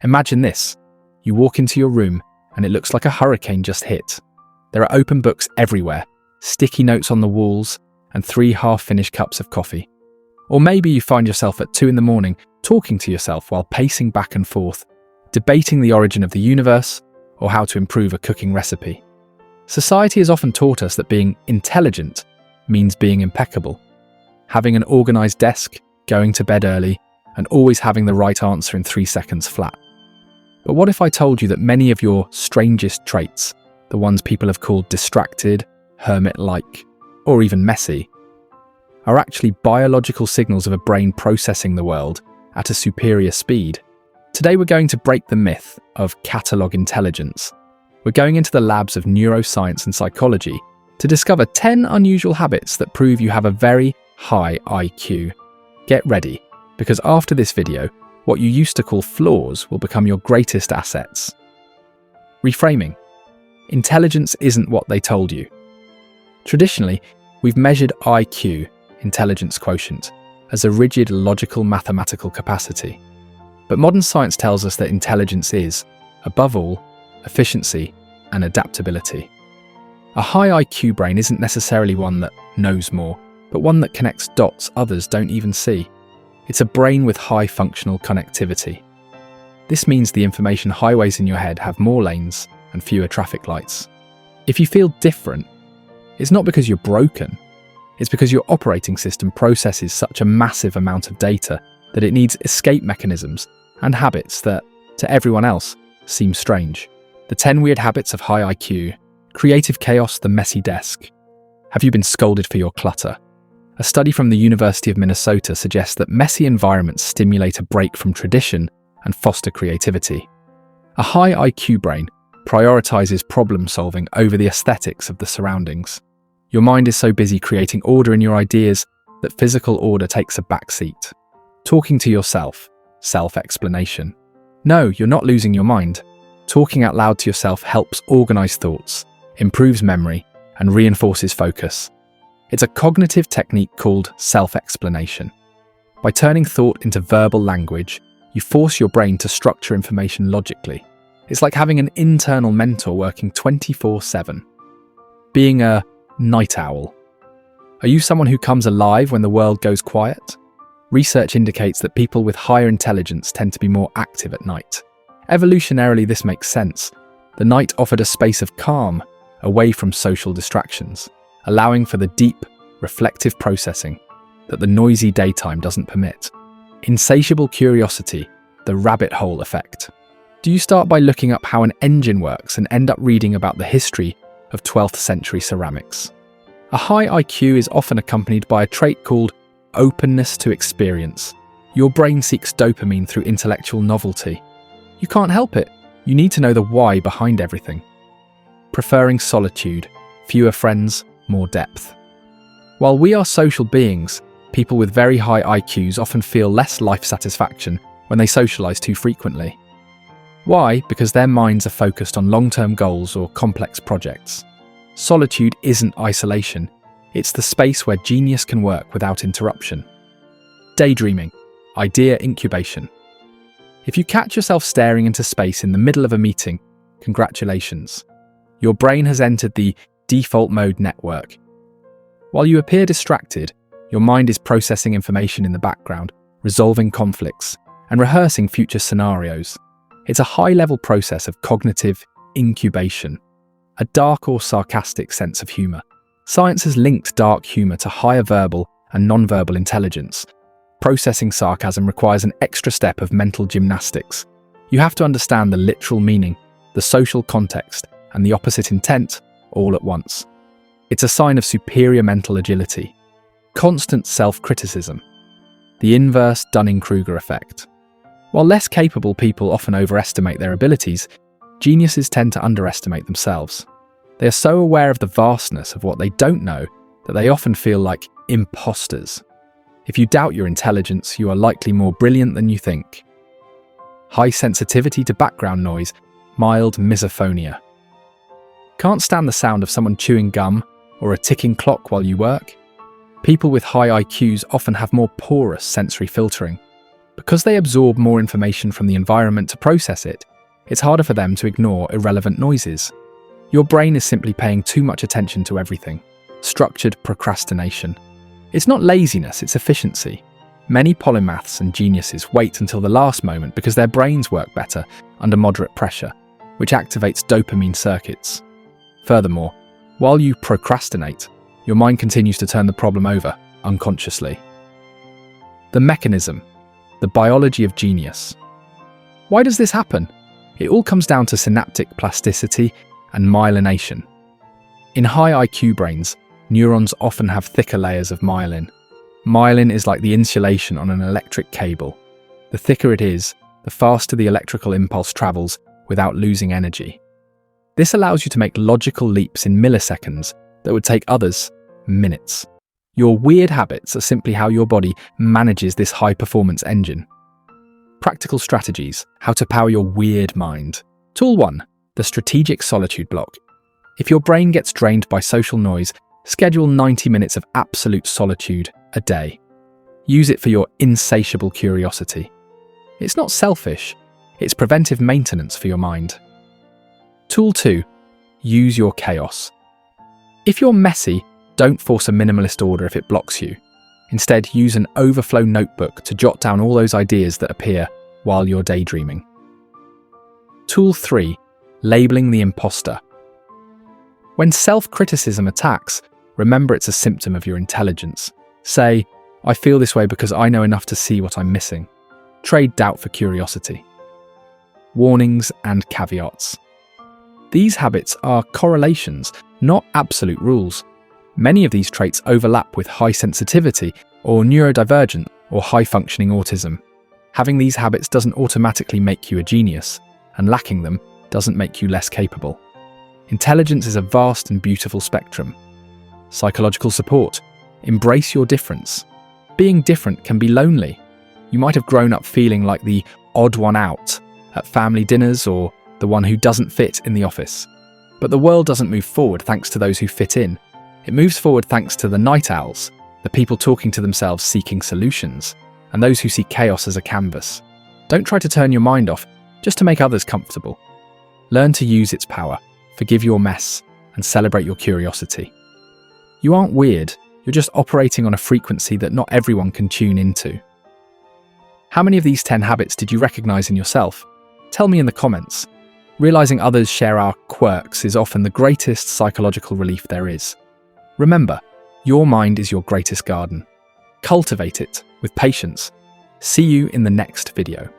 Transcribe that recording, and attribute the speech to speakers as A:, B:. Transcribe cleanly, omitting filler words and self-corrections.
A: Imagine this. You walk into your room and it looks like a hurricane just hit. There are open books everywhere, sticky notes on the walls, and 3 half-finished cups of coffee. Or maybe you find yourself at 2 a.m. talking to yourself while pacing back and forth, debating the origin of the universe or how to improve a cooking recipe. Society has often taught us that being intelligent means being impeccable. Having an organised desk, going to bed early, and always having the right answer in 3 seconds flat. But what if I told you that many of your strangest traits, the ones people have called distracted, hermit-like, or even messy, are actually biological signals of a brain processing the world at a superior speed? Today we're going to break the myth of catalogue intelligence. We're going into the labs of neuroscience and psychology to discover 10 unusual habits that prove you have a very high IQ. Get ready, because after this video, what you used to call flaws will become your greatest assets. Reframing. Intelligence isn't what they told you. Traditionally, we've measured IQ, intelligence quotient, as a rigid logical mathematical capacity. But modern science tells us that intelligence is, above all, efficiency and adaptability. A high IQ brain isn't necessarily one that knows more, but one that connects dots others don't even see. It's a brain with high functional connectivity. This means the information highways in your head have more lanes and fewer traffic lights. If you feel different, it's not because you're broken. It's because your operating system processes such a massive amount of data that it needs escape mechanisms and habits that, to everyone else, seem strange. The 10 weird habits of high IQ. Creative chaos, the messy desk. Have you been scolded for your clutter? A study from the University of Minnesota suggests that messy environments stimulate a break from tradition and foster creativity. A high IQ brain prioritizes problem solving over the aesthetics of the surroundings. Your mind is so busy creating order in your ideas that physical order takes a backseat. Talking to yourself, self-explanation. No, you're not losing your mind. Talking out loud to yourself helps organize thoughts, improves memory, and reinforces focus. It's a cognitive technique called self-explanation. By turning thought into verbal language, you force your brain to structure information logically. It's like having an internal mentor working 24/7. Being a night owl. Are you someone who comes alive when the world goes quiet? Research indicates that people with higher intelligence tend to be more active at night. Evolutionarily, this makes sense. The night offered a space of calm, away from social distractions, allowing for the deep, reflective processing that the noisy daytime doesn't permit. Insatiable curiosity, the rabbit hole effect. Do you start by looking up how an engine works and end up reading about the history of 12th century ceramics? A high IQ is often accompanied by a trait called openness to experience. Your brain seeks dopamine through intellectual novelty. You can't help it. You need to know the why behind everything. Preferring solitude, fewer friends, more depth. While we are social beings, people with very high IQs often feel less life satisfaction when they socialize too frequently. Why? Because their minds are focused on long-term goals or complex projects. Solitude isn't isolation. It's the space where genius can work without interruption. Daydreaming, idea incubation. If you catch yourself staring into space in the middle of a meeting, congratulations. Your brain has entered the default mode network. While you appear distracted, your mind is processing information in the background, resolving conflicts, and rehearsing future scenarios. It's a high-level process of cognitive incubation, a dark or sarcastic sense of humour. Science has linked dark humour to higher verbal and non-verbal intelligence. Processing sarcasm requires an extra step of mental gymnastics. You have to understand the literal meaning, the social context, and the opposite intent all at once. It's a sign of superior mental agility. Constant self-criticism. The inverse Dunning-Kruger effect. While less capable people often overestimate their abilities, geniuses tend to underestimate themselves. They are so aware of the vastness of what they don't know that they often feel like imposters. If you doubt your intelligence, you are likely more brilliant than you think. High sensitivity to background noise, mild misophonia. Can't stand the sound of someone chewing gum or a ticking clock while you work? People with high IQs often have more porous sensory filtering. Because they absorb more information from the environment to process it, it's harder for them to ignore irrelevant noises. Your brain is simply paying too much attention to everything. Structured procrastination. It's not laziness, it's efficiency. Many polymaths and geniuses wait until the last moment because their brains work better under moderate pressure, which activates dopamine circuits. Furthermore, while you procrastinate, your mind continues to turn the problem over unconsciously. The mechanism, the biology of genius. Why does this happen? It all comes down to synaptic plasticity and myelination. In high IQ brains, neurons often have thicker layers of myelin. Myelin is like the insulation on an electric cable. The thicker it is, the faster the electrical impulse travels without losing energy. This allows you to make logical leaps in milliseconds that would take others minutes. Your weird habits are simply how your body manages this high-performance engine. Practical strategies, how to power your weird mind. Tool 1, the strategic solitude block. If your brain gets drained by social noise, schedule 90 minutes of absolute solitude a day. Use it for your insatiable curiosity. It's not selfish, it's preventive maintenance for your mind. Tool 2, use your chaos. If you're messy, don't force a minimalist order if it blocks you. Instead, use an overflow notebook to jot down all those ideas that appear while you're daydreaming. Tool 3, labeling the imposter. When self-criticism attacks, remember it's a symptom of your intelligence. Say, I feel this way because I know enough to see what I'm missing. Trade doubt for curiosity. Warnings and caveats. These habits are correlations, not absolute rules. Many of these traits overlap with high sensitivity or neurodivergent or high-functioning autism. Having these habits doesn't automatically make you a genius, and lacking them doesn't make you less capable. Intelligence is a vast and beautiful spectrum. Psychological support. Embrace your difference. Being different can be lonely. You might have grown up feeling like the odd one out at family dinners or the one who doesn't fit in the office. But the world doesn't move forward thanks to those who fit in. It moves forward thanks to the night owls, the people talking to themselves seeking solutions, and those who see chaos as a canvas. Don't try to turn your mind off just to make others comfortable. Learn to use its power, forgive your mess, and celebrate your curiosity. You aren't weird, you're just operating on a frequency that not everyone can tune into. How many of these 10 habits did you recognize in yourself? Tell me in the comments. Realizing others share our quirks is often the greatest psychological relief there is. Remember, your mind is your greatest garden. Cultivate it with patience. See you in the next video.